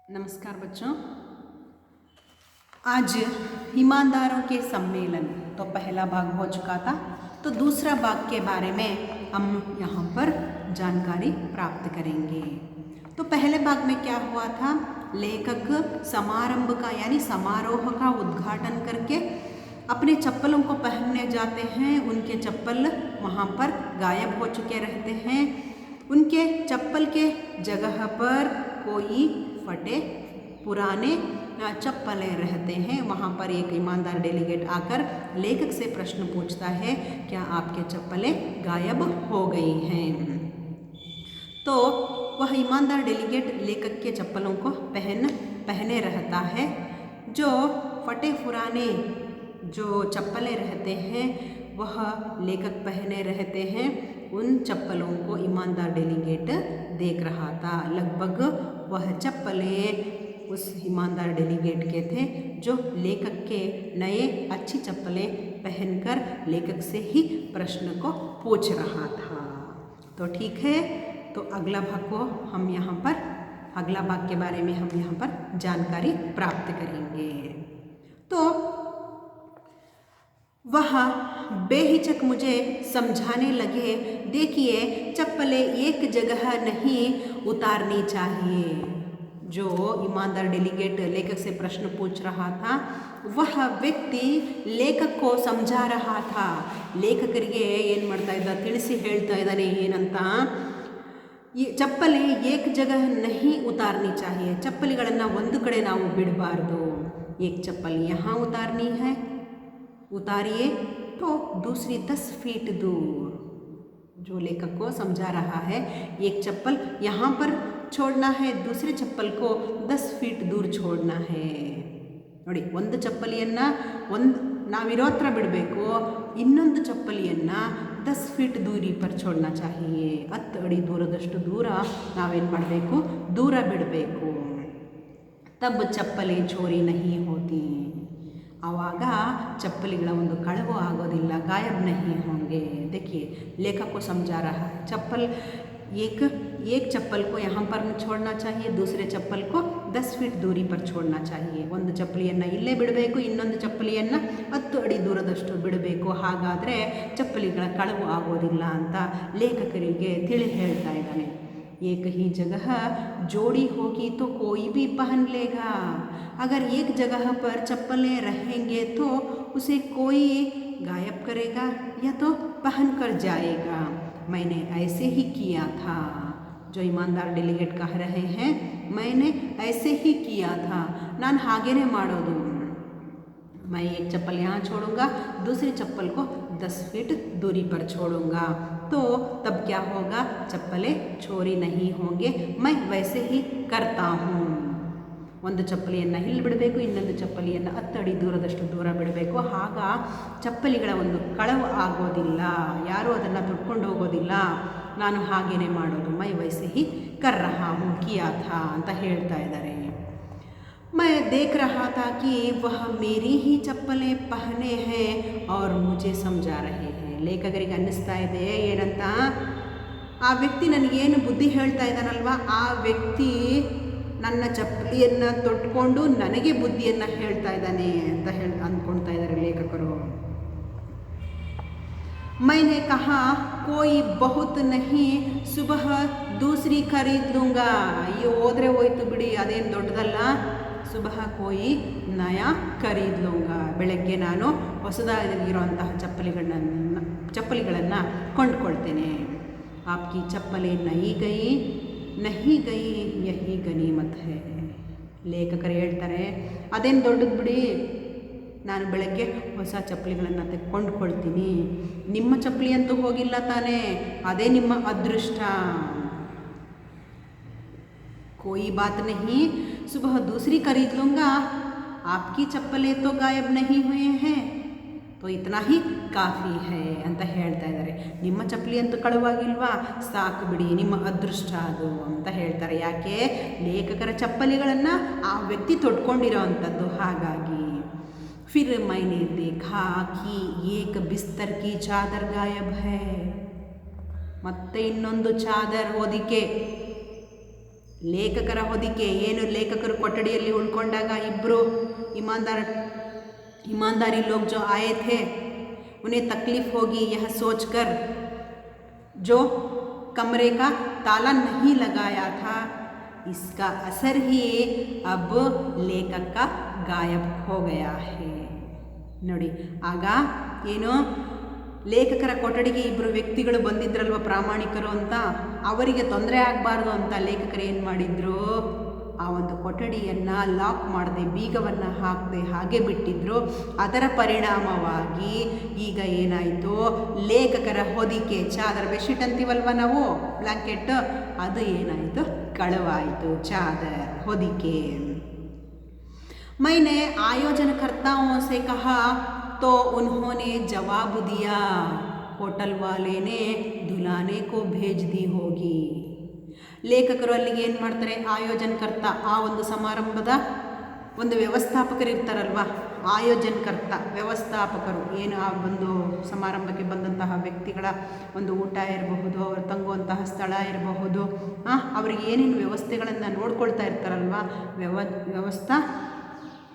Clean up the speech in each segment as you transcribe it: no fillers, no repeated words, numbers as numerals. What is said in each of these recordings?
नमस्कार बच्चों। आज ईमानदारों के सम्मेलन तो पहला भाग हो चुका था, तो दूसरा भाग के बारे में हम यहाँ पर जानकारी प्राप्त करेंगे। तो पहले भाग में क्या हुआ था, लेखक समारंभ का यानी समारोह का उद्घाटन करके अपने चप्पलों को पहनने जाते हैं। उनके चप्पल वहाँ पर गायब हो चुके रहते हैं। उनके चप्पल के जगह पर कोई फटे पुराने चप्पलें रहते हैं। वहाँ पर एक ईमानदार डेलीगेट आकर लेखक से प्रश्न पूछता है, क्या आपके चप्पलें गायब हो गई हैं? तो वह ईमानदार डेलीगेट लेखक के चप्पलों को पहने रहता है। जो फटे पुराने जो चप्पलें रहते हैं वह लेखक पहने रहते हैं। उन चप्पलों को ईमानदार डेलीगेट देख रहा था। लगभग वह चप्पलें उस ईमानदार डेलीगेट के थे जो लेखक के नए अच्छी चप्पलें पहनकर लेखक से ही प्रश्न को पूछ रहा था। तो ठीक है, तो अगला भाग को हम यहाँ पर अगला भाग के बारे में हम यहाँ पर जानकारी प्राप्त करेंगे। तो वह बेहिचक मुझे समझाने लगे, देखिए चप्पलें एक जगह नहीं उतारनी चाहिए। जो ईमानदार डेलीगेट लेखक से प्रश्न पूछ रहा था वह व्यक्ति लेखक को समझा रहा था। लेखकರಿಗೆ ಏನು ಮಾಡ್ತಾ ಇದ್ದ ತಿಳಿಸಿ ಹೇಳ್ತಾ ಇದ್ದಾನೆ ಏನಂತ, ಈ ಚಪ್ಪಲಿ ಏಕ್ ಜಗಹ नहीं उतारनी चाहिए। ಚಪ್ಪಲಿಗಳನ್ನು ಒಂದು ಕಡೆ ನಾವು ಬಿಡಬಾರ್ದು। एक चप्पल यहाँ उतारनी है, उतारिए तो दूसरी 10 फीट दूर। जो लेखक को समझा रहा है, एक चप्पल यहाँ पर छोड़ना है, दूसरे चप्पल को 10 फीट दूर छोड़ना है। ನೋಡಿ, ಒಂದು ಚಪ್ಪಲಿಯನ್ನು ನಾವಿರೋ ಹತ್ರ ಬಿಡಬೇಕು, ಇನ್ನೊಂದು ಚಪ್ಪಲಿಯನ್ನು 10 ಫೀಟ್ दूरी पर छोड़ना चाहिए। 10 ಅಡಿ ದೂರದಷ್ಟು ದೂರ ನಾವೇನು ಮಾಡಬೇಕು, ದೂರ ಬಿಡಬೇಕು। तब चप्पलें चोरी नहीं होती। आवाग चप्पलिಗಳ ಒಂದು ಕಳವು ಆಗೋದಿಲ್ಲ, गायब नहीं होंगे। देखिए लेखक को समझा रहा है, चप्पल एक चप्पल को यहाँ पर छोड़ना चाहिए, दूसरे चप्पल को 10 फीट दूरी पर छोड़ना चाहिए। ಒಂದು ಚಪ್ಪಲಿಯನ್ನು ಇಲ್ಲೇ ಬಿಡಬೇಕು, ಇನ್ನೊಂದು ಚಪ್ಪಲಿಯನ್ನು 10 ಅಡಿ ದೂರದಷ್ಟು ಬಿಡಬೇಕು। ಹಾಗಾದರೆ ಚಪ್ಪಲಿಗಳ ಕಳವು ಆಗೋದಿಲ್ಲ ಅಂತ ಲೇಖಕರಿಗೆ ತಿಳಿ ಹೇಳ್ತಾ ಇದ್ದಾನೆ। एक ही जगह जोड़ी होगी तो कोई भी पहन लेगा। अगर एक जगह पर चप्पलें रहेंगे तो उसे कोई गायब करेगा या तो पहन कर जाएगा। मैंने ऐसे ही किया था। जो ईमानदार डेलीगेट कह रहे हैं, मैंने ऐसे ही किया था, ನಾನು ಹಾಗೇನೆ ಮಾಡೋದು। मैं एक चप्पल यहाँ छोड़ूंगा, दूसरी चप्पल को 10 फीट दूरी पर छोड़ूंगा, तो तब क्या होगा, चप्पलें चोरी नहीं होंगे। मैं वैसे ही करता हूँ। ಒಂದು ಚಪ್ಪಲಿಯನ್ನು ಇಲ್ಲಿ ಬಿಡಬೇಕು, ಇನ್ನೊಂದು ಚಪ್ಪಲಿಯನ್ನು 10 ಅಡಿ ದೂರದಷ್ಟು ದೂರ ಬಿಡಬೇಕು। ಆಗ ಚಪ್ಪಲಿಗಳ ಒಂದು ಕಳವು ಆಗೋದಿಲ್ಲ, ಯಾರೂ ಅದನ್ನು ತೊಟ್ಕೊಂಡು ಹೋಗೋದಿಲ್ಲ। ನಾನು ಹಾಗೇನೆ ಮಾಡೋದು। ಮೈ ವೈಸೆ ಹಿ ಕರ್ ರಹಾ ಹೂँ, ಕಿಯಾ ಥಾ ಅಂತ ಹೇಳ್ತಾ ಇದ್ದಾರೆ। मैं देख रहा था कि वह मेरी ही चप्पलें पहने हैं और मुझे समझा रहे हैं। ಲೇಖಕರಿಗೆ ಅನ್ನಿಸ್ತಾ ಇದೆ ಏನಂತ, ಆ ವ್ಯಕ್ತಿ ನನಗೇನು ಬುದ್ಧಿ ಹೇಳ್ತಾ ಇದ್ದಾನಲ್ವ, ಆ ವ್ಯಕ್ತಿ ನನ್ನ ಚಪ್ಪಲಿಯನ್ನು ತೊಟ್ಕೊಂಡು ನನಗೆ ಬುದ್ಧಿಯನ್ನು ಹೇಳ್ತಾ ಇದ್ದಾನೆ ಅಂತ ಅಂದ್ಕೊಳ್ತಾ ಇದ್ದಾರೆ ಲೇಖಕರು। मैंने कहा कोई बहुत नहीं, सुबह दूसरी खरीद लूँगा। ಅಯ್ಯೋ ಹೋದರೆ ಹೋಯ್ತು ಬಿಡಿ, ಅದೇನು ದೊಡ್ಡದಲ್ಲ। ಸುಬಹ ಕೋಯಿ ನಯಾ ಖರೀದ್ ಲೂಂಗಾ, ಬೆಳಗ್ಗೆ ನಾನು ಹೊಸದಾಗಿರುವಂತಹ ಚಪ್ಪಲಿಗಳನ್ನು ಕೊಂಡ್ಕೊಳ್ತೇನೆ। ಆಪ್ಕಿ ಚಪ್ಪಲೆ ನಹಿ ಗೈ ಯಹಿ ಗನೀಮತ್ ಹೈ। ಲೇಖಕರು ಹೇಳ್ತಾರೆ, ಅದೇನು ದೊಡ್ಡದು ಬಿಡಿ, ನಾನು ಬೆಳಗ್ಗೆ ಹೊಸ ಚಪ್ಪಲಿಗಳನ್ನು ಕೊಂಡ್ಕೊಳ್ತೀನಿ, ನಿಮ್ಮ ಚಪ್ಪಲಿ ಅಂತೂ ಹೋಗಿಲ್ಲ ತಾನೇ, ಅದೇ ನಿಮ್ಮ ಅದೃಷ್ಟ। कोई बात नहीं, सुबह दूसरी खरीद लूँगा, आपकी चप्पलें तो गायब नहीं हुए हैं, तो इतना ही ಕಾಫಿ ಹೈ ಅಂತ ಹೇಳ್ತಾ ಇದ್ದಾರೆ। ನಿಮ್ಮ ಚಪ್ಪಲಿ ಅಂತೂ ಕಳುವಾಗಿಲ್ವಾ, ಸಾಕು ಬಿಡಿ, ನಿಮ್ಮ ಅದೃಷ್ಟ ಅದು ಅಂತ ಹೇಳ್ತಾರೆ। ಯಾಕೆ, ಲೇಖಕರ ಚಪ್ಪಲಿಗಳನ್ನು ಆ ವ್ಯಕ್ತಿ ತೊಟ್ಕೊಂಡಿರೋ ಅಂಥದ್ದು, ಹಾಗಾಗಿ। फिर मैंने देखा कि एक बिस्तर की चादर गायब है। ಮತ್ತೆ ಇನ್ನೊಂದು ಚಾದರ್ ಹೊದಿಕೆ ಲೇಖಕರ ಹೊದಿಕೆ ಏನು, ಲೇಖಕರು ಕೊಠಡಿಯಲ್ಲಿ ಉಳ್ಕೊಂಡಾಗ ಇಬ್ಬರು ईमानदारी लोग जो आए थे उन्हें तकलीफ़ होगी यह सोचकर जो कमरे का ताला नहीं लगाया था इसका असर ही अब लेखक का गायब हो गया है ನೋಡಿ. ಆಗ ಏನು ಲೇಖಕರ ಕೊಠಡಿಗೆ ಇಬ್ಬರು ವ್ಯಕ್ತಿಗಳು ಬಂದಿದ್ರಲ್ವ ಪ್ರಾಮಾಣಿಕರು ಅಂತ, ಅವರಿಗೆ ತೊಂದರೆ ಆಗಬಾರ್ದು ಅಂತ ಲೇಖಕರು ಏನು ಮಾಡಿದ್ರು, ಆ ಒಂದು ಕೊಠಡಿಯನ್ನು ಲಾಕ್ ಮಾಡದೆ ಬೀಗವನ್ನು ಹಾಕದೆ ಹಾಗೆ ಬಿಟ್ಟಿದ್ರು. ಅದರ ಪರಿಣಾಮವಾಗಿ ಈಗ ಏನಾಯಿತು, ಲೇಖಕರ ಹೊದಿಕೆ ಚಾದರ್ ಬೆಡ್ಶೀಟ್ ಅಂತೀವಲ್ವ ನಾವು, ಬ್ಲ್ಯಾಂಕೆಟ್, ಅದು ಏನಾಯಿತು ಕಳವಾಯಿತು, ಚಾದರ್ ಹೊದಿಕೆ. मैंने आयोजनकर्ताओं से कहा तो उन्होंने जवाब दिया होटल वाले ने दुलाने को भेज दी होगी. ಲೇಖಕರು ಅಲ್ಲಿಗೆ ಏನು ಮಾಡ್ತಾರೆ, ಆಯೋಜನಕರ್ತ ಆ ಒಂದು ಸಮಾರಂಭದ ಒಂದು ವ್ಯವಸ್ಥಾಪಕರು ಇರ್ತಾರಲ್ವ, ಆಯೋಜನಕರ್ತ ವ್ಯವಸ್ಥಾಪಕರು ಏನು ಆ ಒಂದು ಸಮಾರಂಭಕ್ಕೆ ಬಂದಂತಹ ವ್ಯಕ್ತಿಗಳ ಒಂದು ಊಟ ಇರಬಹುದು, ಅವರು ತಂಗುವಂತಹ ಸ್ಥಳ ಇರಬಹುದು, ಅವರಿಗೆ ಏನೇನು ವ್ಯವಸ್ಥೆಗಳನ್ನು ನೋಡ್ಕೊಳ್ತಾ ಇರ್ತಾರಲ್ವ, ವ್ಯವಸ್ಥಾ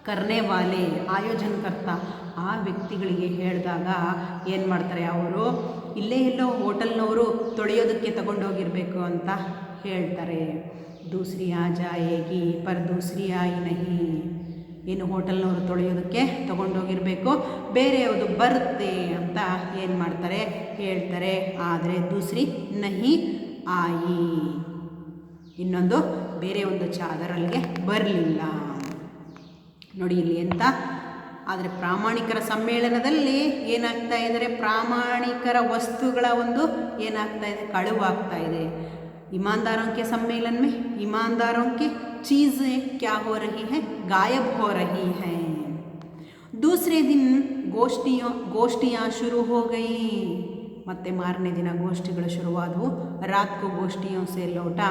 ಕರ್ನೆ ವಾಲೆ ಆಯೋಜನಕರ್ತ ಆ ವ್ಯಕ್ತಿಗಳಿಗೆ ಹೇಳಿದಾಗ ಏನು ಮಾಡ್ತಾರೆ, ಅವರು ಇಲ್ಲೇ ಎಲ್ಲೋ ಹೋಟೆಲ್ನವರು ತೊಳೆಯೋದಕ್ಕೆ ತಗೊಂಡೋಗಿರಬೇಕು ಅಂತ ಹೇಳ್ತಾರೆ. ದೂಸರಿ ಆ ಜಾಯೇಗಿ ಪರ್ ದೂಸರಿ ಆಯಿ ನಹಿ, ಏನು ಹೋಟೆಲ್ನವರು ತೊಳೆಯೋದಕ್ಕೆ ತಗೊಂಡೋಗಿರಬೇಕು, ಬೇರೆ ಯಾವುದು ಬರುತ್ತೆ ಅಂತ ಏನು ಮಾಡ್ತಾರೆ ಹೇಳ್ತಾರೆ. ಆದರೆ ದೂಸರಿ ನಹಿ ಆಯಿ, ಇನ್ನೊಂದು ಬೇರೆ ಒಂದು ಚಾದರ್ ಅಲ್ಲಿಗೆ ಬರಲಿಲ್ಲ. ನೋಡಿ ಇಲ್ಲಿ ಅಂತ. ಆದರೆ ಪ್ರಾಮಾಣಿಕರ ಸಮ್ಮೇಳನದಲ್ಲಿ ಏನಾಗ್ತಾ ಇದ್ದಾರೆ, ಪ್ರಾಮಾಣಿಕರ ವಸ್ತುಗಳ ಒಂದು ಏನಾಗ್ತಾ ಇದೆ, ಕಳುವಾಗ್ತಾ ಇದೆ. ईमानदारों के सम्मेलन में ईमानदारों की चीज़ें क्या हो रही है, गायब हो रही हैं. दूसरे दिन गोष्ठियाँ शुरू हो गई. ಮತ್ತೆ ಮಾರನೇ ದಿನ ಗೋಷ್ಠಿಗಳು ಶುರುವಾದವು. रात को गोष्ठियों से लौटा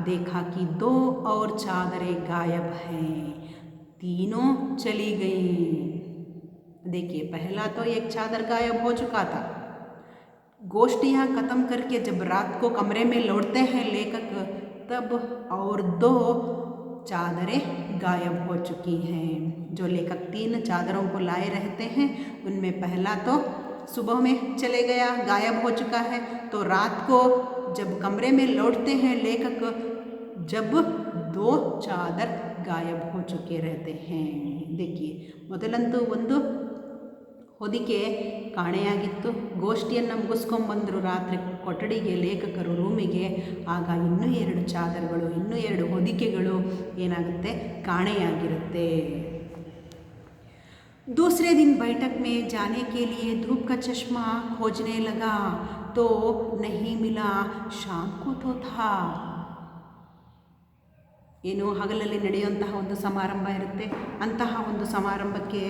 देखा कि 2 और चादरें गायब हैं. तीनों चली गई. देखिए पहला तो एक चादर गायब हो चुका था. गोष्ठियाँ ख़त्म करके जब रात को कमरे में लौटते हैं लेखक, तब और 2 चादरें गायब हो चुकी हैं. जो लेखक 3 चादरों को लाए रहते हैं, उनमें पहला तो सुबह में चले गया, गायब हो चुका है. तो रात को जब कमरे में लौटते हैं लेखक, जब 2 चादर गायब हो चुके रहते हैं. देखिए ಮೊದಲಂತೂ ಒಂದು ಹೊದಿಕೆ ಕಾಣೆಯಾಗಿತ್ತು. ಗೋಷ್ಠಿಯನ್ನು ಮುಗಿಸ್ಕೊಂಡ್ಬಂದರು ರಾತ್ರಿ ಕೊಠಡಿಗೆ, ಲೇಖಕರು ರೂಮಿಗೆ. ಆಗ ಇನ್ನೂ 2 ಚಾದರ್ಗಳು, ಇನ್ನೂ 2 ಹೊದಿಕೆಗಳು ಏನಾಗುತ್ತೆ ಕಾಣೆಯಾಗಿರುತ್ತೆ. दूसरे दिन बैठक में जाने के लिए धूप का चश्मा खोजने लगा तो नहीं मिला. शाम को तो था. ಏನು ಹಗಲಲ್ಲಿ ನಡೆಯುವಂತಹ ಒಂದು ಸಮಾರಂಭ ಇರುತ್ತೆ, ಅಂತಹ ಒಂದು ಸಮಾರಂಭಕ್ಕೆ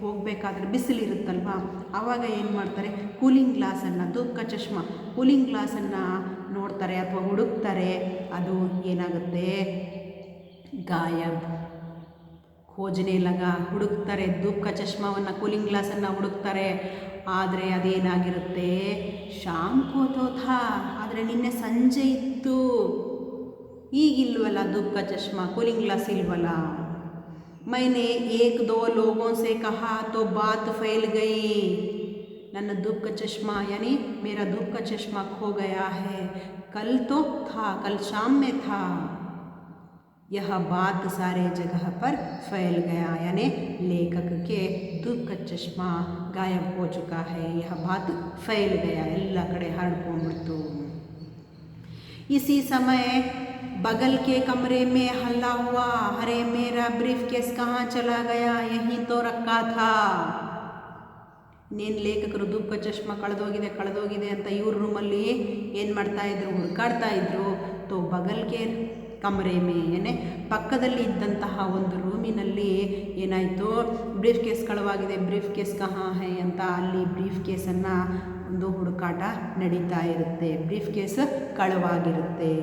ಹೋಗಬೇಕಾದ್ರೆ ಬಿಸಿಲಿರುತ್ತಲ್ವ, ಆವಾಗ ಏನು ಮಾಡ್ತಾರೆ, ಕೂಲಿಂಗ್ ಗ್ಲಾಸನ್ನು, ಧೂಪ್ ಚಶ್ಮಾ ಕೂಲಿಂಗ್ ಗ್ಲಾಸನ್ನು ನೋಡ್ತಾರೆ ಅಥವಾ ಹುಡುಕ್ತಾರೆ. ಅದು ಏನಾಗುತ್ತೆ, ಗಾಯಬ್. ಖೋಜನೆ ಲಗ, ಹುಡುಕ್ತಾರೆ, ಧೂಪ್ ಚಶ್ಮಾವನ್ನು, ಕೂಲಿಂಗ್ ಗ್ಲಾಸನ್ನು ಹುಡುಕ್ತಾರೆ. ಆದರೆ ಅದೇನಾಗಿರುತ್ತೆ, ಶಾಮ್ ಕೋತೋಥಾ, ಆದರೆ ನಿನ್ನೆ ಸಂಜೆ ಇತ್ತು, ಈಗಿಲ್ವಲ್ಲ ಧೂಪ್ का चश्मा, कूलिंग ग्लास इल्वला. मैंने 1-2 लोगों से कहा तो बात फैल गई. ನನ್ನ धूप का चश्मा यानी मेरा धूप का चश्मा खो गया है. कल तो था, कल शाम में था. यह बात सारे जगह पर फैल गया, यानी लेखक के धूप का चश्मा गायब हो चुका है. यह बात फैल गया, ಎಲ್ಲ ಕಡೆ ಹರಡ್ಕೊಂಡ್ಬಿಡ್ತು. इसी समय बगल के कमरे में हल्ला हुआ. अरे मेरा ब्रीफ केस कहाँ चला गया, यहीं तो रखा था. ಇನ್ನೇನು ಲೇಖಕರು ಧೂಪ್ ಚಶ್ಮಾ ಕಳೆದೋಗಿದೆ ಅಂತ ಇವ್ರ ರೂಮಲ್ಲಿ ಏನು ಮಾಡ್ತಾಯಿದ್ರು, ಹುಡುಕಾಡ್ತಾ ಇದ್ರು. ತೋ ಬಗಲ್ಗೆ ಕಮರೆ ಮೇ, ಏನೇ ಪಕ್ಕದಲ್ಲಿ ಇದ್ದಂತಹ ಒಂದು ರೂಮಿನಲ್ಲಿ ಏನಾಯಿತು, ಬ್ರೀಫ್ ಕೇಸ್ ಕಳವಾಗಿದೆ, ಬ್ರೀಫ್ ಕೇಸ್ ಕಹಾ ಹೈ ಅಂತ ಅಲ್ಲಿ ಬ್ರೀಫ್ ಕೇಸನ್ನು ಒಂದು ಹುಡುಕಾಟ ನಡೀತಾ ಇರುತ್ತೆ. Brief case ಕಳವಾಗಿರುತ್ತೆ.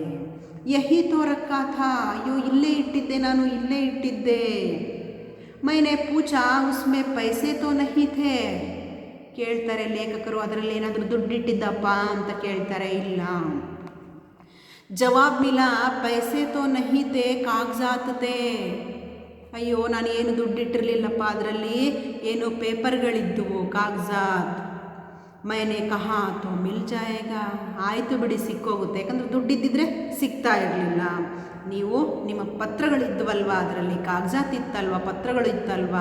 ಯಹಿ ತೋ ರಕ್ಕಾ ಥಾ, ಅಯ್ಯೋ ಇಲ್ಲೇ ಇಟ್ಟಿದ್ದೆ, ನಾನು ಇಲ್ಲೇ ಇಟ್ಟಿದ್ದೆ. ಮೈನೆ ಪೂಛಾ ಉಸ್ಮೆ ಪೈಸೆ ತೋ ನಹಿ ಥೇ. ಕೇಳ್ತಾರೆ ಲೇಖಕರು, ಅದರಲ್ಲಿ ಏನಾದರೂ ದುಡ್ಡಿಟ್ಟಿದ್ದಪ್ಪ ಅಂತ ಕೇಳ್ತಾರೆ. ಇಲ್ಲ. ಜವಾಬ್ ಮಿಲಾ ಪೈಸೆ ತೋ ನಹಿ ತೇ ಕಾಗಜಾತ್ ತೇ. ಅಯ್ಯೋ ನಾನು ಏನು ದುಡ್ಡಿಟ್ಟಿರಲಿಲ್ಲಪ್ಪ, ಅದರಲ್ಲಿ ಏನು ಪೇಪರ್ಗಳಿದ್ದವು, ಕಾಗಜಾತ್. ಮೈನೆ ಕಹಾ ತೋ ಮಿಲ್ ಜಾಯೇಗಾ. ಆಯಿತು ಬಿಡಿ ಸಿಕ್ಕೋಗುತ್ತೆ, ಯಾಕಂದರೆ ದುಡ್ಡಿದ್ದಿದ್ರೆ ಸಿಗ್ತಾ ಇರಲಿಲ್ಲ. ನೀವು ನಿಮ್ಮ ಪತ್ರಗಳಿದ್ದವಲ್ವ, ಅದರಲ್ಲಿ ಕಾಗಜಾತ್ ಇತ್ತಲ್ವ, ಪತ್ರಗಳು ಇತ್ತಲ್ವ,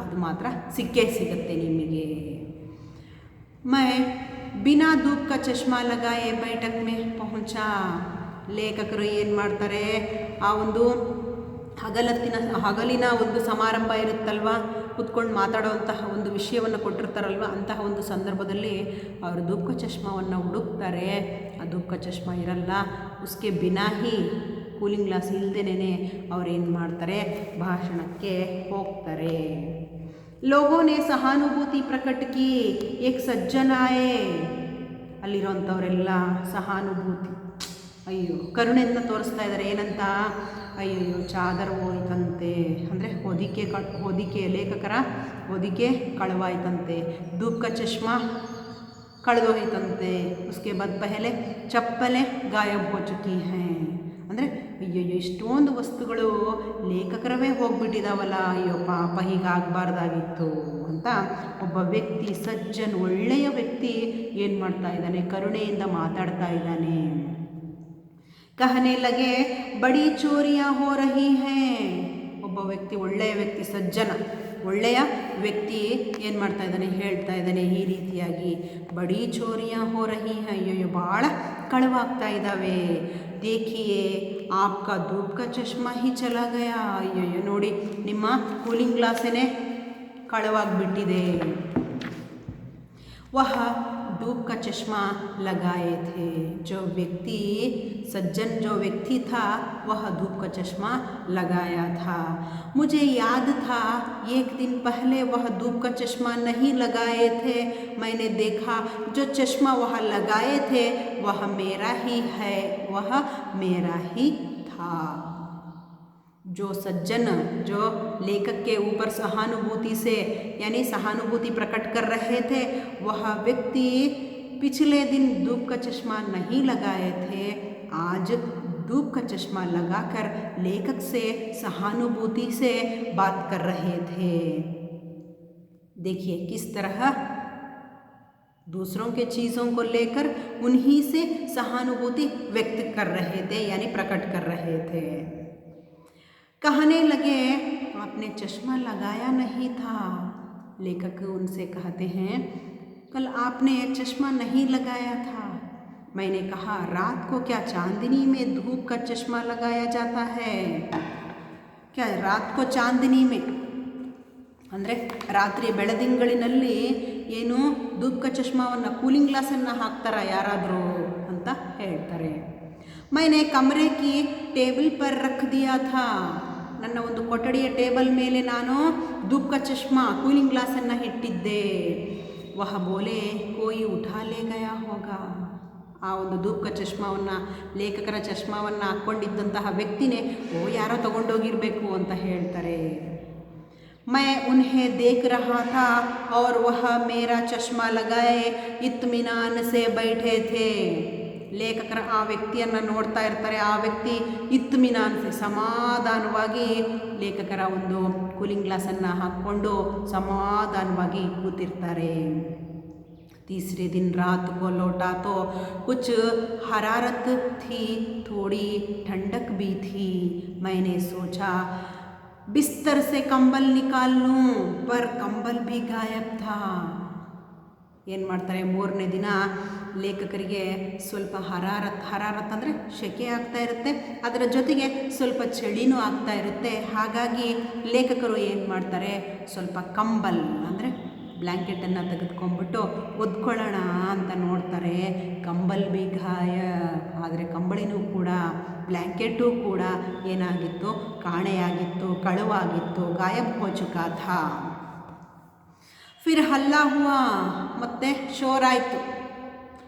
ಅದು ಮಾತ್ರ ಸಿಕ್ಕೇ ಸಿಗುತ್ತೆ ನಿಮಗೆ. ಮೈ ಬಿನಾ ಧೂಪ್ ಕಾ ಚಶ್ಮಾ ಲಗಾಯೆ ಬೈಠಕ್ ಮೇ ಪಹುಂಚಾ. ಲೇಖಕರು ಏನು ಮಾಡ್ತಾರೆ, ಆ ಒಂದು ಹಗಲಿನ ಒಂದು ಸಮಾರಂಭ ಇರುತ್ತಲ್ವ, ಕುತ್ಕೊಂಡು ಮಾತಾಡೋವಂತಹ ಒಂದು ವಿಷಯವನ್ನು ಕೊಟ್ಟಿರ್ತಾರಲ್ವ, ಅಂತಹ ಒಂದು ಸಂದರ್ಭದಲ್ಲಿ ಅವರು ಧೂಪ್ ಕಾ ಚಶ್ಮಾವನ್ನು ಹುಡುಕ್ತಾರೆ. ಆ ಧೂಪ್ ಕಾ ಚಶ್ಮಾ ಇರಲ್ಲ. ಉಸ್ಕೆ ಬಿನಾಹಿ ಕೂಲಿಂಗ್ ಗ್ಲಾಸ್ ಇಲ್ಲದೇನೆ ಅವ್ರೇನು ಮಾಡ್ತಾರೆ, ಭಾಷಣಕ್ಕೆ ಹೋಗ್ತಾರೆ. ಲೋಗೋನೆ ಸಹಾನುಭೂತಿ ಪ್ರಕಟ ಕಿ, ಏಕ್ ಸಜ್ಜನ ಆಯೆ. ಅಲ್ಲಿರೋಂಥವರೆಲ್ಲ ಸಹಾನುಭೂತಿ, ಅಯ್ಯೋ ಕರುಣೆಯನ್ನು ತೋರಿಸ್ತಾ ಇದ್ದಾರೆ. ಏನಂತ, ಅಯ್ಯಯ್ಯೋ ಚಾದರ್ ಹೋಯ್ತಂತೆ, ಅಂದರೆ ಹೊದಿಕೆ ಲೇಖಕರ ಹೊದಿಕೆ ಕಳವಾಯ್ತಂತೆ, ಧೂಪ್ ಕಾ ಚಶ್ಮಾ ಕಳೆದೋಯ್ತಂತೆ, ಉಸ್ಕೆ ಬಾದ್ ಪೆಹಲೆ ಚಪ್ಪಲೆ ಗಾಯಬ್ ಹೋ ಚುಕಿ ಹೈ. ಅಂದರೆ ಅಯ್ಯಯ್ಯೋ ಇಷ್ಟೊಂದು ವಸ್ತುಗಳು ಲೇಖಕರವೇ ಹೋಗ್ಬಿಟ್ಟಿದಾವಲ್ಲ, ಅಯ್ಯೋ ಪಾಪ ಹೀಗಾಗಬಾರ್ದಾಗಿತ್ತು ಅಂತ ಒಬ್ಬ ವ್ಯಕ್ತಿ, ಸಜ್ಜನ್ ಒಳ್ಳೆಯ ವ್ಯಕ್ತಿ ಏನು ಮಾಡ್ತಾ ಇದ್ದಾನೆ, ಕರುಣೆಯಿಂದ ಮಾತಾಡ್ತಾ ಇದ್ದಾನೆ. ಕಹನೆ ಲಗೆ ಬಡಿ ಚೋರಿಯಾ ಹೋ ರಹಿ ಹೈ. ಒಬ್ಬ ವ್ಯಕ್ತಿ, ಒಳ್ಳೆಯ ವ್ಯಕ್ತಿ, ಸಜ್ಜನ ಒಳ್ಳೆಯ ವ್ಯಕ್ತಿ ಏನು ಮಾಡ್ತಾ ಇದ್ದಾನೆ, ಹೇಳ್ತಾ ಇದ್ದಾನೆ ಈ ರೀತಿಯಾಗಿ, ಬಡಿ ಚೋರಿಯಾ ಹೋ ರಹಿ ಹೈ. ಅಯ್ಯೋ ಭಾಳ ಕಳವಾಗ್ತಾ ಇದ್ದಾವೆ. ದೇಖಿಯೇ ಆಪ್ಕಾ ಧೂಪ್ ಕಾ ಚಶ್ಮಾ ಹಿ ಚಲಾ ಗಯಾ. ಅಯ್ಯಯ್ಯೋ ನೋಡಿ, ನಿಮ್ಮ ಕೂಲಿಂಗ್ ಗ್ಲಾಸೇನೆ ಕಳವಾಗಿಬಿಟ್ಟಿದೆ. ವಹ धूप का चश्मा लगाए थे. जो व्यक्ति सज्जन जो व्यक्ति था वह धूप का चश्मा लगाया था. मुझे याद था एक दिन पहले वह धूप का चश्मा नहीं लगाए थे. मैंने देखा जो चश्मा वह लगाए थे वह मेरा ही है, वह मेरा ही था. जो सज्जन, जो लेखक के ऊपर सहानुभूति से यानी सहानुभूति प्रकट कर रहे थे, वह व्यक्ति पिछले दिन धूप का चश्मा नहीं लगाए थे, आज धूप का चश्मा लगाकर लेखक से सहानुभूति से बात कर रहे थे. देखिए किस तरह दूसरों के चीज़ों को लेकर उन्हीं से सहानुभूति व्यक्त कर रहे थे, यानी प्रकट कर रहे थे. कहने लगे आपने चश्मा लगाया नहीं था. लेखक उनसे कहते हैं कल आपने चश्मा नहीं लगाया था. मैंने कहा रात को क्या चांदनी में धूप का चश्मा लगाया जाता है. क्या रात को चांदनी में ಅಂದರೆ ರಾತ್ರಿ ಬೆಳದಿಂಗಳಿನಲ್ಲಿ ಏನು ಧೂಪ್ ಕಾ ಚಶ್ಮಾವನ್ನು, ಕೂಲಿಂಗ್ ಗ್ಲಾಸನ್ನು ಹಾಕ್ತಾರ ಯಾರಾದರೂ ಅಂತ ಹೇಳ್ತಾರೆ. मैंने कमरे की टेबल पर रख दिया था. ನನ್ನ ಒಂದು ಕೊಠಡಿಯ ಟೇಬಲ್ ಮೇಲೆ ನಾನು ಧೂಪ್ ಕಾ ಚಶ್ಮಾ ಕೂಲಿಂಗ್ ಗ್ಲಾಸನ್ನು ಇಟ್ಟಿದ್ದೆ. ವಹ ಬೋಲೆ ಕೋಯಿ ಉಠಾ ಲೇ ಗಯಾ ಹೋಗಾ. ಆ ಒಂದು ಧೂಪ್ ಕಾ ಚಶ್ಮಾವನ್ನು, ಲೇಖಕರ ಚಶ್ಮಾವನ್ನು ಹಾಕ್ಕೊಂಡಿದ್ದಂತಹ ವ್ಯಕ್ತಿನೇ ಯಾರೋ ತಗೊಂಡೋಗಿರಬೇಕು ಅಂತ ಹೇಳ್ತಾರೆ. मैं उन्हें देख रहा था और वह मेरा चश्मा लगाए इत्मीनान से बैठे थे. ಲೇಖಕರ ಆ ವ್ಯಕ್ತಿಯನ್ನು ನೋಡ್ತಾ ಇರ್ತಾರೆ. ಆ ವ್ಯಕ್ತಿ ಇತ್ಮಿನಾನ್ ಸೆ ಸಮಾಧಾನವಾಗಿ ಲೇಖಕರ ಒಂದು ಕೂಲಿಂಗ್ ಗ್ಲಾಸನ್ನು ಹಾಕ್ಕೊಂಡು ಸಮಾಧಾನವಾಗಿ ಕೂತಿರ್ತಾರೆ. तीसरे दिन रात को लौटा तो कुछ हरारत थी, थोड़ी ठंडक भी थी. मैंने सोचा बिस्तर से कंबल निकाल लूँ, पर कंबल भी गायब था. ಏನು ಮಾಡ್ತಾರೆ, ಮೂರನೇ ದಿನ ಲೇಖಕರಿಗೆ ಸ್ವಲ್ಪ ಹರಾರತ್ ಅಂದರೆ ಸೆಕೆ ಆಗ್ತಾ ಇರುತ್ತೆ, ಅದರ ಜೊತೆಗೆ ಸ್ವಲ್ಪ ಚಳಿನೂ ಆಗ್ತಾ ಇರುತ್ತೆ. ಹಾಗಾಗಿ ಲೇಖಕರು ಏನು ಮಾಡ್ತಾರೆ, ಸ್ವಲ್ಪ ಕಂಬಲ್ ಅಂದರೆ ಬ್ಲ್ಯಾಂಕೆಟನ್ನು ತೆಗೆದುಕೊಂಡ್ಬಿಟ್ಟು ಒದ್ಕೊಳ್ಳೋಣ ಅಂತ ನೋಡ್ತಾರೆ. ಕಂಬಲ್ ಬಿ ಗಾಯ, ಆದರೆ ಕಂಬಳಿನೂ ಕೂಡ, ಬ್ಲ್ಯಾಂಕೆಟು ಕೂಡ ಏನಾಗಿತ್ತು, ಕಾಣೆಯಾಗಿತ್ತು, ಕಳುವಾಗಿತ್ತು. ಗಾಯಬ್ ಹೋ ಚುಕಾ ಥಾ. ಫಿರ್ ಹಲ್ಲಾ ಹುವಾ, ಮತ್ತೆ ಶೋರಾಯಿತು.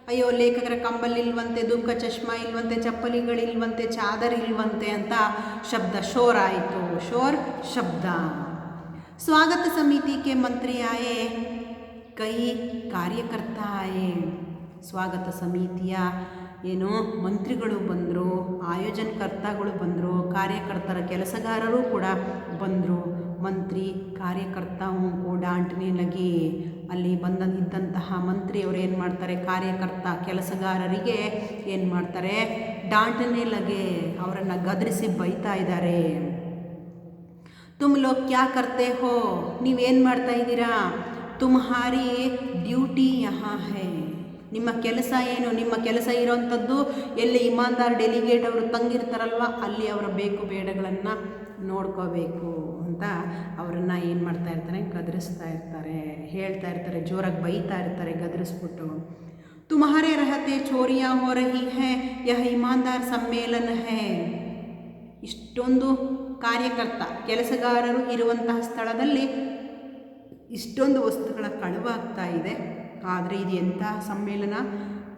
ಅಯ್ಯೋ ಲೇಖಕರ ಕಂಬಲ್ ಇಲ್ವಂತೆ, ಧೂಪ್ ಕಾ ಚಶ್ಮಾ ಇಲ್ವಂತೆ, ಚಪ್ಪಲಿಗಳಿಲ್ವಂತೆ, ಚಾದರ್ ಇಲ್ವಂತೆ ಅಂತ ಶಬ್ದ ಶೋರಾಯಿತು. ಶೋರ್ ಶಬ್ದ. स्वागत समिति के मंत्री आए, कई कार्यकर्ता आए. ಸ್ವಾಗತ ಸಮಿತಿಯ ಏನು ಮಂತ್ರಿಗಳು ಬಂದರು, ಆಯೋಜನಕರ್ತಗಳು ಬಂದರು, ಕಾರ್ಯಕರ್ತರ ಕೆಲಸಗಾರರು ಕೂಡ ಬಂದರು. ಮಂತ್ರಿ ಕಾರ್ಯಕರ್ತ को डांटने लगे. ಅಲ್ಲಿ ಇದ್ದಂತಹ ಮಂತ್ರಿಯವರು ಏನು ಮಾಡ್ತಾರೆ, ಕಾರ್ಯಕರ್ತ ಕೆಲಸಗಾರರಿಗೆ ಏನು ಮಾಡ್ತಾರೆ, ಡಾಂಟನೆ ಲಗೆ, ಅವರನ್ನು ಗದರಿಸಿ ಬೈತಾ ಇದ್ದಾರೆ. ತುಮ್ ಲೋಗ್ ಕ್ಯಾ ಕರ್ತೆ ಹೋ, ನೀವೇನು ಮಾಡ್ತಾ ಇದ್ದೀರಾ, ತುಮ್ಹಾರಿ ಡ್ಯೂಟಿ ಯಹಾ ಹೈ, ನಿಮ್ಮ ಕೆಲಸ ಏನು, ನಿಮ್ಮ ಕೆಲಸ ಇರೋವಂಥದ್ದು ಎಲ್ಲಿ ಇಮಾನ್ದಾರ್ ಡೆಲಿಗೇಟ್ ಅವರು ತಂಗಿರ್ತಾರಲ್ವ ಅಲ್ಲಿ ಅವರ ಬೇಕು ಬೇಡಗಳನ್ನು ನೋಡ್ಕೋಬೇಕು ಅಂತ ಅವರನ್ನು ಏನು ಮಾಡ್ತಾ ಇರ್ತಾರೆ, ಗದರಿಸ್ತಾ ಇರ್ತಾರೆ, ಹೇಳ್ತಾ ಇರ್ತಾರೆ, ಜೋರಾಗಿ ಬೈತಾ ಇರ್ತಾರೆ ಗದರಿಸ್ಬಿಟ್ಟು. ತುಮ್ಹಾರೆ ರಹತೆ ಚೋರಿಯಾ ಹೋ ರಹಿ ಹೈ, ಯಹ ಇಮಾನ್ದಾರ್ ಸಮ್ಮೇಳನ ಹೈ. ಇಷ್ಟೊಂದು ಕಾರ್ಯಕರ್ತ ಕೆಲಸಗಾರರು ಇರುವಂತಹ ಸ್ಥಳದಲ್ಲಿ ಇಷ್ಟೊಂದು ವಸ್ತುಗಳ ಕಳವಾಗ್ತಾ ಇದೆ. ಆದರೆ ಇದು ಎಂತಹ ಸಮ್ಮೇಳನ,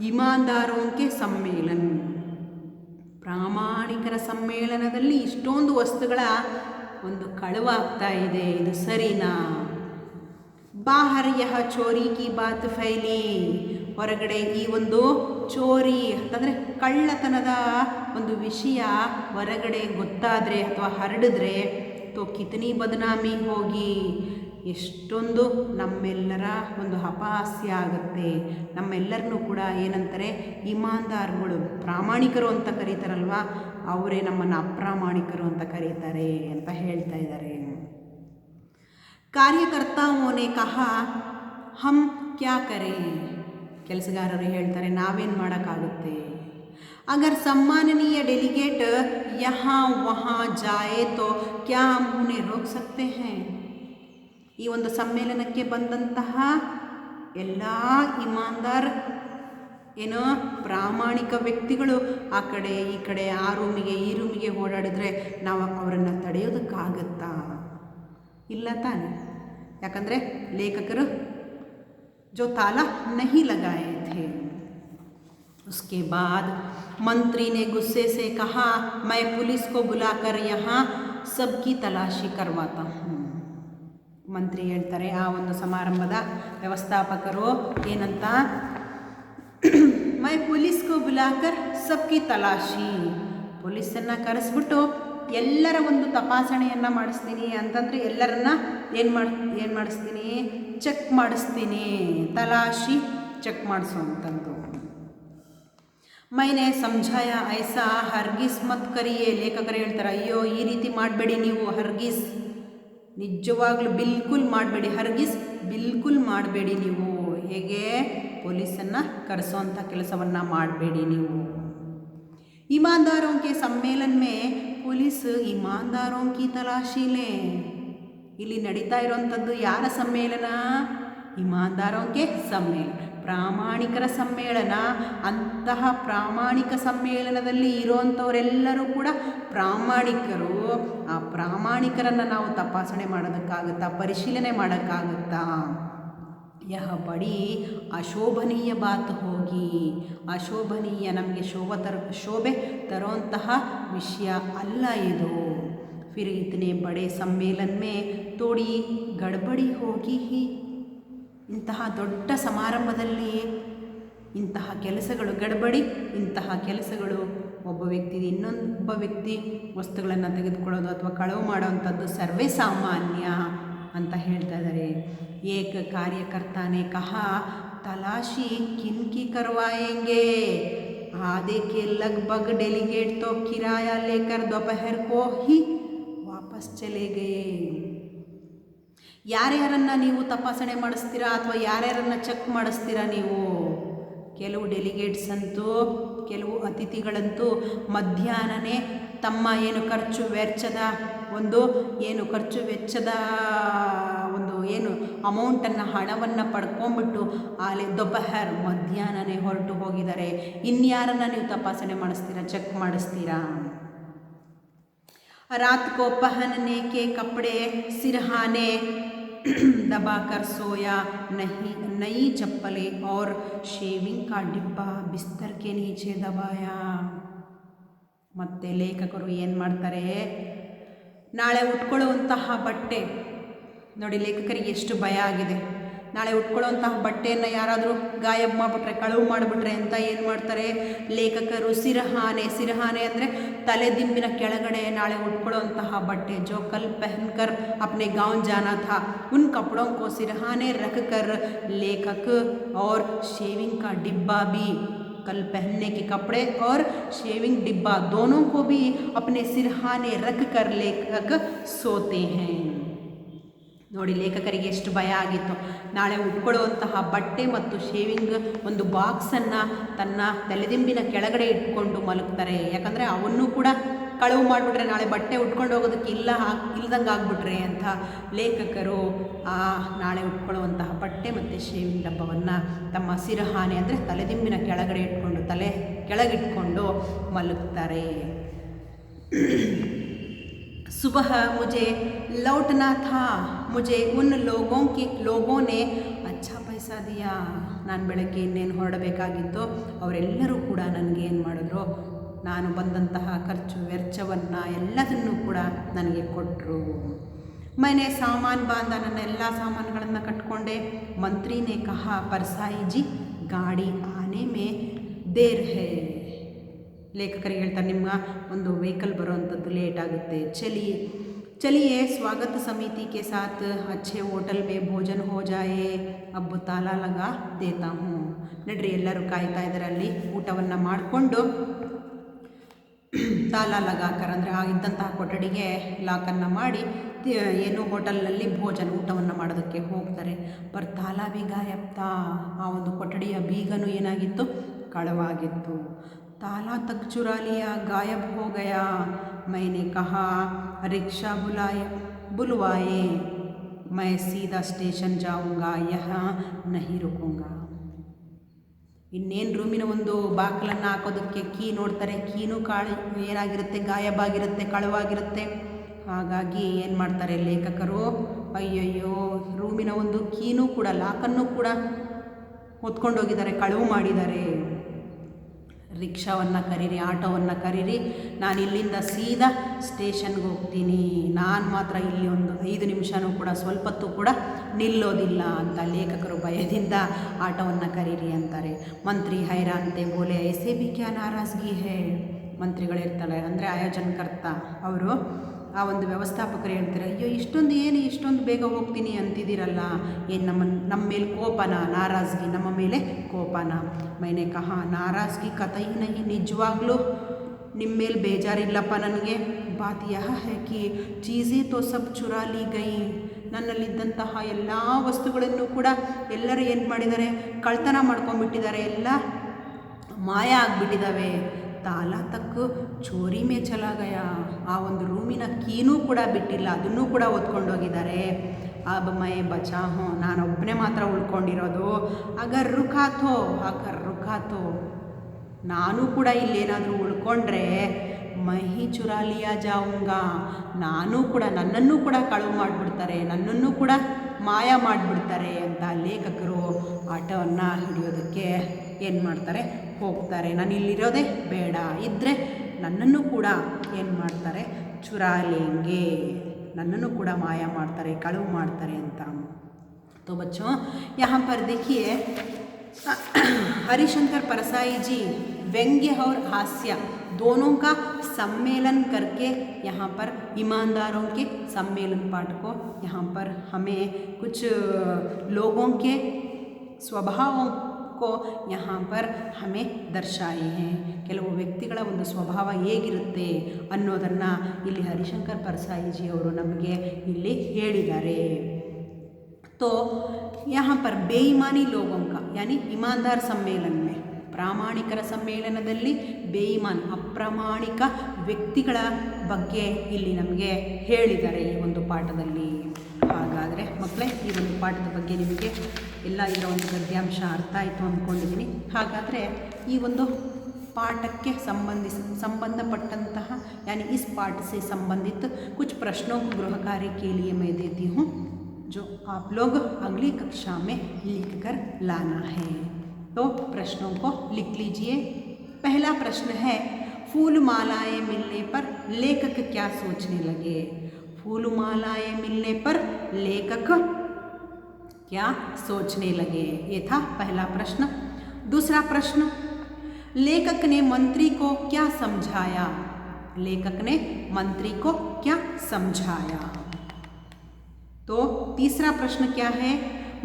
ಇಮಾನ್ದಾರೋಂಕೆ ಸಮ್ಮೇಳನ, ಪ್ರಾಮಾಣಿಕರ ಸಮ್ಮೇಳನದಲ್ಲಿ ಇಷ್ಟೊಂದು ವಸ್ತುಗಳ ಒಂದು ಕಳವಾಗ್ತಾ ಇದೆ, ಇದು ಸರಿನಾ. ಬಾಹರ್ ಯಹ ಚೋರಿ ಕಿ ಬಾತ್ ಫೈಲಿ, ಹೊರಗಡೆ ಈ ಒಂದು ಚೋರಿ ಅಂತಂದರೆ ಕಳ್ಳತನದ ಒಂದು ವಿಷಯ ಹೊರಗಡೆ ಗೊತ್ತಾದರೆ ಅಥವಾ ಹರಡಿದ್ರೆ ತೋ ಕಿತನಿ ಬದನಾಮಿ ಹೋಗಿ, ಎಷ್ಟೊಂದು ನಮ್ಮೆಲ್ಲರ ಒಂದು ಅಪಹಾಸ್ಯ ಆಗುತ್ತೆ. ನಮ್ಮೆಲ್ಲರನ್ನೂ ಕೂಡ ಏನಂತಾರೆ, ಇಮಾನ್ದಾರ್ಗಳು ಪ್ರಾಮಾಣಿಕರು ಅಂತ ಕರೀತಾರಲ್ವ, ಅವರೇ ನಮ್ಮನ್ನು ಅಪ್ರಾಮಾಣಿಕರು ಅಂತ ಕರೀತಾರೆ ಅಂತ ಹೇಳ್ತಾ ಇದ್ದಾರೆ. ಕಾರ್ಯಕರ್ತಾವೋನೆ ಕಹ ಹಮ್ ಕ್ಯಾ ಕರೆ, ಕೆಲಸಗಾರರು ಹೇಳ್ತಾರೆ ನಾವೇನು ಮಾಡೋಕ್ಕಾಗುತ್ತೆ. अगर सम्माननीय डेलीगेट यहाँ वहाँ जाए तो क्या हम उन्हें रोक सकते हैं. ಈ ಒಂದು ಸಮ್ಮೇಳನಕ್ಕೆ ಬಂದಂತಹ ಎಲ್ಲ ಇಮಾನ್ದಾರ್ ಏನೋ ಪ್ರಾಮಾಣಿಕ ವ್ಯಕ್ತಿಗಳು ಆ ಕಡೆ ಈ ಕಡೆ ಆ ರೂಮಿಗೆ ಈ ರೂಮಿಗೆ ಓಡಾಡಿದ್ರೆ ನಾವು ಅವರನ್ನು ತಡೆಯೋದಕ್ಕಾಗತ್ತಾ, ಇಲ್ಲ ತಾನೆ. ಯಾಕಂದರೆ ಲೇಖಕರು जो ताला नहीं लगाए थे. उसके बाद मंत्री ने गुस्से से कहा मैं पुलिस को बुलाकर यहाँ सबकी तलाशी करवाता हूँ. ಮಂತ್ರಿ ಹೇಳ್ತಾರೆ, ಆ ಒಂದು ಸಮಾರಂಭದ ವ್ಯವಸ್ಥಾಪಕರು ಏನಂತ, ಮೈ ಪೊಲೀಸ್ಕೋ ಬುಲಾಕರ್ ಸಬ್ಕಿ ತಲಾಶಿ, ಪೊಲೀಸನ್ನು ಕರೆಸ್ಬಿಟ್ಟು ಎಲ್ಲರ ಒಂದು ತಪಾಸಣೆಯನ್ನು ಮಾಡಿಸ್ತೀನಿ ಅಂತಂದರೆ ಎಲ್ಲರನ್ನ ಏನು ಮಾಡಿಸ್ತೀನಿ, ಚೆಕ್ ಮಾಡಿಸ್ತೀನಿ, ತಲಾಶಿ ಚೆಕ್ ಮಾಡಿಸೋವಂಥದ್ದು. ಮೈನೆ ಸಮझाಯ ಐಸಾ ಹರ್ಗಿಸ್ ಮತ್ ಕರಿಯೇ, ಲೇಖಕರು ಹೇಳ್ತಾರೆ ಅಯ್ಯೋ ಈ ರೀತಿ ಮಾಡಬೇಡಿ ನೀವು, ಹರ್ಗಿಸ್ ನಿಜವಾಗ್ಲೂ ಬಿಲ್ಕುಲ್ ಮಾಡಬೇಡಿ, ಹರ್ಗಿಸ್ ಬಿಲ್ಕುಲ್ ಮಾಡಬೇಡಿ ನೀವು, ಹೇಗೆ ಪೊಲೀಸನ್ನು ಕರೆಸೋವಂಥ ಕೆಲಸವನ್ನು ಮಾಡಬೇಡಿ ನೀವು. ईमानदारों के सम्मेलन में पुलिस ईमानदारों की तलाशी ले, ಇಲ್ಲಿ ನಡೀತಾ ಇರುವಂಥದ್ದು ಯಾರ ಸಮ್ಮೇಳನ, ಇಮಾನ್ದಾರೋಂ ಕೆ ಸಮ್ಮೇಳನ, ಪ್ರಾಮಾಣಿಕರ ಸಮ್ಮೇಳನ. ಅಂತಹ ಪ್ರಾಮಾಣಿಕ ಸಮ್ಮೇಳನದಲ್ಲಿ ಇರುವಂಥವರೆಲ್ಲರೂ ಕೂಡ ಪ್ರಾಮಾಣಿಕರು. ಆ ಪ್ರಾಮಾಣಿಕರನ್ನು ನಾವು ತಪಾಸಣೆ ಮಾಡೋದಕ್ಕಾಗುತ್ತಾ, ಪರಿಶೀಲನೆ ಮಾಡೋಕ್ಕಾಗುತ್ತಾ. ಯಹ ಬಡಿ ಅಶೋಭನೀಯ ಬಾತ್ ಹೋಗಿ, ಅಶೋಭನೀಯ ನಮಗೆ ಶೋಭೆ ತರುವಂತಹ ವಿಷಯ ಅಲ್ಲ ಇದು. फिर इतने बड़े सम्मेलन में थोड़ी गड़बड़ी होगी ही, ಇಂತಹ ದೊಡ್ಡ ಸಮಾರಂಭದಲ್ಲಿ ಇಂತಹ ಕೆಲಸಗಳು ಗಡಬಡಿ, ಇಂತಹ ಕೆಲಸಗಳು ಒಬ್ಬ ವ್ಯಕ್ತಿ ಇನ್ನೊಬ್ಬ ವ್ಯಕ್ತಿ ವಸ್ತುಗಳನ್ನು ತೆಗೆದುಕೊಳ್ಳೋದು ಅಥವಾ ಕಳವು ಮಾಡೋವಂಥದ್ದು ಸರ್ವೇ ಸಾಮಾನ್ಯ ಅಂತ ಹೇಳ್ತಾ ಇದ್ದಾರೆ. ಏಕ ಕಾರ್ಯಕರ್ತಾನೆ ಕಹಾ ತಲಾಶಿ ಕಿನ್ಕಿ करवाएंगे, आधे के लगभग डेलीगेट तो किराया लेकर दोपहर को ही ವಾಪಸ್ ಚಲೆ ಗಯೇ. ಯಾರ್ಯಾರನ್ನು ನೀವು ತಪಾಸಣೆ ಮಾಡಿಸ್ತೀರಾ ಅಥವಾ ಯಾರ್ಯಾರನ್ನು ಚೆಕ್ ಮಾಡಿಸ್ತೀರಾ ನೀವು, ಕೆಲವು ಡೆಲಿಗೇಟ್ಸ್ ಅಂತೂ, ಕೆಲವು ಅತಿಥಿಗಳಂತೂ ಮಧ್ಯಾಹ್ನನೇ ತಮ್ಮ ಏನು ಖರ್ಚು ವೆಚ್ಚದ ಒಂದು ಅಮೌಂಟನ್ನು ಹಣವನ್ನು ಪಡ್ಕೊಂಬಿಟ್ಟು ಅಲ್ಲಿ ದೊಪಹರ್ ಮಧ್ಯಾಹ್ನನೇ ಹೊರಟು ಹೋಗಿದ್ದಾರೆ. ಇನ್ಯಾರನ್ನು ನೀವು ತಪಾಸಣೆ ಮಾಡಿಸ್ತೀರಾ, ಚೆಕ್ ಮಾಡಿಸ್ತೀರಾ. रात को पहनने के कपड़े सिरहाने दबाकर सोया, नई चप्पलें और शेविंग का डिब्बा बिस्तर के नीचे दबाया. ಮತ್ತೆ ಲೇಖಕರು ಏನು ಮಾಡ್ತಾರೆ, ನಾಳೆ ಉಟ್ಕೊಳ್ಳುವಂತಹ ಬಟ್ಟೆ ನೋಡಿ, ಲೇಖಕರಿಗೆ ಎಷ್ಟು ಭಯ ಆಗಿದೆ. ನಾಳೆ ಉಟ್ಕೊಳ್ಳೋಂತಹ ಬಟ್ಟೆಯನ್ನು ಯಾರಾದರೂ ಗಾಯಬ್ ಮಾಡಿಬಿಟ್ರೆ, ಕಳುವು ಮಾಡಿಬಿಟ್ರೆ ಅಂತ ಏನು ಮಾಡ್ತಾರೆ ಲೇಖಕರು ಸಿರಹಾನೆ ಅಂದರೆ ತಲೆದಿಂಬಿನ ಕೆಳಗಡೆ ನಾಳೆ ಉಟ್ಕೊಳ್ಳೋಂತಹ ಬಟ್ಟೆ, ಜೋ ಕಲ್ ಪಹನ್ಕರ್ ಅಪ್ನೆ ಗಾಂವ್ ಜಾನಾ ಥಾ ಉನ್ ಕಪಡೋं को सिरहाने रख कर लेखक और शेविंग का डिब्बा भी, कल पहनने के कपड़े और शेविंग डिब्बा दोनों को भी अपने सिरहाने रख कर लेखक सोते हैं. ನೋಡಿ, ಲೇಖಕರಿಗೆ ಎಷ್ಟು ಭಯ ಆಗಿತ್ತು. ನಾಳೆ ಉಟ್ಕೊಳ್ಳುವಂತಹ ಬಟ್ಟೆ ಮತ್ತು ಶೇವಿಂಗ್ ಒಂದು ಬಾಕ್ಸನ್ನು ತನ್ನ ತಲೆದಿಂಬಿನ ಕೆಳಗಡೆ ಇಟ್ಕೊಂಡು ಮಲಗ್ತಾರೆ. ಯಾಕಂದರೆ ಅವನ್ನು ಕೂಡ ಕಳುವು ಮಾಡಿಬಿಟ್ರೆ, ನಾಳೆ ಬಟ್ಟೆ ಉಟ್ಕೊಂಡು ಹೋಗೋದಕ್ಕೆ ಇಲ್ದಂಗೆ ಆಗ್ಬಿಟ್ರೆ ಅಂತ ಲೇಖಕರು ನಾಳೆ ಉಟ್ಕೊಳ್ಳುವಂತಹ ಬಟ್ಟೆ ಮತ್ತು ಶೇವಿಂಗ್ ಡಬ್ಬವನ್ನು ತಮ್ಮ ಸಿರಹಾನೆ ಅಂದರೆ ತಲೆದಿಂಬಿನ ಕೆಳಗಡೆ ಇಟ್ಕೊಂಡು, ತಲೆ ಕೆಳಗಿಟ್ಕೊಂಡು ಮಲಗ್ತಾರೆ. सुबह मुझे लौटना था, मुझे उन लोगों ने अच्छा पैसा दिया. ನಾನು ಬೆಳಗ್ಗೆ ಇನ್ನೇನು ಹೊರಡಬೇಕಾಗಿತ್ತು, ಅವರೆಲ್ಲರೂ ಕೂಡ ನನಗೆ ಏನು ಮಾಡಿದ್ರು, ನಾನು ಬಂದಂತಹ ಖರ್ಚು ವೆಚ್ಚವನ್ನು ಎಲ್ಲದನ್ನೂ ಕೂಡ ನನಗೆ ಕೊಟ್ಟರು. ಮನೆ ಸಾಮಾನು ಬಾಂಧ, ನನ್ನ ಎಲ್ಲ ಸಾಮಾನುಗಳನ್ನು ಕಟ್ಕೊಂಡೆ. ಮಂತ್ರಿನೇ ಕಹಾ ಪರ್ಸಾಯಿ ಜಿ ಗಾಡಿ ಆನೆ ಮೇ ದೇರ್ ಹೇ. ಲೇಖಕರಿಗೆ ಹೇಳ್ತಾರೆ, ನಿಮ್ಮ ಒಂದು ವೆಹಿಕಲ್ ಬರೋವಂಥದ್ದು ಲೇಟ್ ಆಗುತ್ತೆ, चलिए स्वागत समिति के साथ अच्छे होटल में भोजन हो जाए, अब ताला लगा देता हूँ. ನಡ್ರಿ, ಎಲ್ಲರೂ ಕಾಯ್ತಾ ಇದ್ದಾರೆ ಅಲ್ಲಿ. ಊಟವನ್ನು ಮಾಡಿಕೊಂಡು ತಾಲ ಲಗಾಕರ್ ಅಂದರೆ ಇದ್ದಂತಹ ಕೊಠಡಿಗೆ ಲಾಕನ್ನು ಮಾಡಿ ಏನು ಹೋಟೆಲ್ನಲ್ಲಿ ಊಟವನ್ನು ಮಾಡೋದಕ್ಕೆ ಹೋಗ್ತಾರೆ. ಪರ್ ತಾಲ ಬಿ ಗಾಯಬ್ತಾ, ಆ ಒಂದು ಕೊಠಡಿಯ ಬೀಗನು ಏನಾಗಿತ್ತು, ಕಳವಾಗಿತ್ತು. ताला तक चुरा लिया, गायब हो गया. मैंने कहा रिक्शा बुलवाए, मैं सीधा स्टेशन जाऊंगा, यहाँ नहीं रुकूंगा. ಇನ್ನೇನು ರೂಮಿನ ಒಂದು ಬಾಗಿಲನ್ನು ಹಾಕೋದಕ್ಕೆ ಕೀ ನೋಡ್ತಾರೆ. ಕೀನು ಏನಾಗಿರುತ್ತೆ, ಗಾಯಬಾಗಿರುತ್ತೆ, ಕಳವಾಗಿರುತ್ತೆ. ಹಾಗಾಗಿ ಏನು ಮಾಡ್ತಾರೆ ಲೇಖಕರು, ಅಯ್ಯಯ್ಯೋ ರೂಮಿನ ಒಂದು ಕೀನೂ ಕೂಡ ಲಾಕನ್ನು ಕೂಡ ಹೊತ್ಕೊಂಡೋಗಿದ್ದಾರೆ, ಕಳವು ಮಾಡಿದ್ದಾರೆ. ರಿಕ್ಷಾವನ್ನು ಕರೀರಿ, ಆಟೋವನ್ನು ಕರೀರಿ, ನಾನು ಇಲ್ಲಿಂದ ಸೀದಾ ಸ್ಟೇಷನ್ಗೆ ಹೋಗ್ತೀನಿ, ನಾನು ಮಾತ್ರ ಇಲ್ಲಿ ಒಂದು 5 ನಿಮಿಷನೂ ಕೂಡ ಸ್ವಲ್ಪತ್ತು ಕೂಡ ನಿಲ್ಲೋದಿಲ್ಲ ಅಂತ ಲೇಖಕರು ಭಯದಿಂದ ಆಟೋವನ್ನು ಕರೀರಿ ಅಂತಾರೆ. ಮಂತ್ರಿ ಹೈರಾನ್ತೆ ಬೋಲೆ ಐಸೆ ಬಿ ಕ್ಯಾ ನಾರಾಜ್ಗಿ ಹೇ. ಮಂತ್ರಿಗಳಿರ್ತಾರೆ ಅಂದರೆ ಆಯೋಜನಕರ್ತ ಅವರು, ಆ ಒಂದು ವ್ಯವಸ್ಥಾಪಕರು ಹೇಳ್ತಾರೆ, ಅಯ್ಯೋ ಇಷ್ಟೊಂದು ಬೇಗ ಹೋಗ್ತೀನಿ ಅಂತಿದ್ದೀರಲ್ಲ, ಏನು ನಮ್ಮ ಮೇಲೆ ಕೋಪನ, ನಾರಾಜ್ಗಿ ನಮ್ಮ ಮೇಲೆ ಕೋಪನ. ಮೈನೆ ಕಹಾ ನಾರಾಜ್ಗಿ ಕತೈ ನಹಿ, ನಿಜವಾಗ್ಲೂ ನಿಮ್ಮ ಮೇಲೆ ಬೇಜಾರಿಲ್ಲಪ್ಪ ನನಗೆ. ಬಾತ್ ಯಹ ಹೈ ಕಿ ಚೀಸೆ ತೋ ಸಬ್ ಚುರಾ ಲಿ ಗೈ, ನನ್ನಲ್ಲಿದ್ದಂತಹ ಎಲ್ಲ ವಸ್ತುಗಳನ್ನು ಕೂಡ ಎಲ್ಲರೂ ಏನು ಮಾಡಿದ್ದಾರೆ, ಕಳ್ತನ ಮಾಡ್ಕೊಂಡ್ಬಿಟ್ಟಿದ್ದಾರೆ, ಎಲ್ಲ ಮಾಯ ಆಗಿಬಿಟ್ಟಿದ್ದಾವೆ. ತಾಲ ತಕ್ಕು ಚೋರಿ ಮೇ ಚಲಾ ಗಯ, ಆ ಒಂದು ರೂಮಿನ ಕೀನೂ ಕೂಡ ಬಿಟ್ಟಿಲ್ಲ, ಅದನ್ನೂ ಕೂಡ ಹೊತ್ಕೊಂಡೋಗಿದ್ದಾರೆ. ಅಬ್ ಮೈ ಬಚಾ ಹೋ, ನಾನೊಬ್ಬನೇ ಮಾತ್ರ ಉಳ್ಕೊಂಡಿರೋದು. ಅಗರ್ ರುಖಾತೋ, ನಾನು ಕೂಡ ಇಲ್ಲೇನಾದರೂ ಉಳ್ಕೊಂಡ್ರೆ ಮಹಿ ಚುರಾಲಿಯಾ ಜಾವುಂಗ, ನನ್ನನ್ನು ಕೂಡ ಕಳುವು ಮಾಡಿಬಿಡ್ತಾರೆ, ನನ್ನನ್ನು ಕೂಡ ಮಾಯ ಮಾಡಿಬಿಡ್ತಾರೆ ಅಂತ ಲೇಖಕರು ಆಟೋವನ್ನು ಹಿಡಿಯೋದಕ್ಕೆ ಏನು ಮಾಡ್ತಾರೆ, ಹೋಗ್ತಾರೆ. ನಾನು ಇಲ್ಲಿರೋದೇ ಬೇಡ, ಇದ್ದರೆ ನನ್ನನ್ನು ಕೂಡ ಏನು ಮಾಡ್ತಾರೆ, ಚುರಾಲೇಂಗೆ, ನನ್ನನ್ನು ಕೂಡ ಮಾಯ ಮಾಡ್ತಾರೆ, ಕಳುವು ಮಾಡ್ತಾರೆ ಅಂತ. तो बच्चों यहाँ पर देखिए हरिशंकर परसाई जी व्यंग्य और हास्य दोनों का सम्मेलन करके यहाँ पर ईमानदारों के सम्मेलन पाठ को यहाँ पर हमें कुछ लोगों के ಸ್ವಭಾವों को यहाँ पर हमें दर्शाए हैं. ಕೆಲವು ವ್ಯಕ್ತಿಗಳ ಒಂದು ಸ್ವಭಾವ ಹೇಗಿರುತ್ತೆ ಅನ್ನೋದನ್ನು ಇಲ್ಲಿ ಹರಿಶಂಕರ್ ಪರ್ಸಾಯಿಜಿ ಅವರು ನಮಗೆ ಇಲ್ಲಿ ಹೇಳಿದ್ದಾರೆ. तो यहाँ पर बेईमानी लोगों का यानी ईमानदार सम्मेलन में, ಪ್ರಾಮಾಣಿಕರ ಸಮ್ಮೇಳನದಲ್ಲಿ ಬೇಯಿಮಾನ್ ಅಪ್ರಾಮಾಣಿಕ ವ್ಯಕ್ತಿಗಳ ಬಗ್ಗೆ ಇಲ್ಲಿ ನಮಗೆ ಹೇಳಿದ್ದಾರೆ ಈ ಒಂದು ಪಾಠದಲ್ಲಿ. ಹಾಗಾದರೆ ಮಕ್ಕಳೇ, ಈ ಒಂದು ಪಾಠದ ಬಗ್ಗೆ ನಿಮಗೆ ಎಲ್ಲ ಇದರ ಒಂದು ಗದ್ಯಾಂಶ ಅರ್ಥ ಆಯಿತು ಅಂದ್ಕೊಂಡಿದ್ದೀನಿ. ಹಾಗಾದರೆ ಈ ಒಂದು ಪಾಠಕ್ಕೆ ಸಂಬಂಧಪಟ್ಟಂತಹ यानी इस पाठ से संबंधित कुछ प्रश्नों को गृह कार्य के लिए मैं देती हूँ, जो आप लोग अगली कक्षा में लिख कर लाना है. तो प्रश्नों को लिख लीजिए. पहला प्रश्न है, फूल मालाएँ मिलने पर लेखक क्या सोचने लगे. फूल मालाएँ मिलने पर लेखक क्या सोचने लगे। ये था पहला प्रश्न। दूसरा प्रश्न, लेखक ने मंत्री को क्या समझाया। लेखक ने मंत्री को क्या समझाया। तो तीसरा प्रश्न क्या है,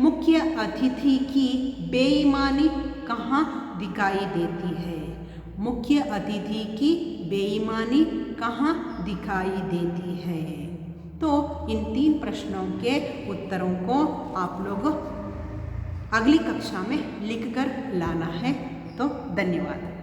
मुख्य अतिथि की बेईमानी कहाँ दिखाई देती है। मुख्य अतिथि की बेईमानी कहाँ दिखाई देती है। तो इन 3 प्रश्नों के उत्तरों को आप लोग अगली कक्षा में लिखकर लाना है। तो धन्यवाद।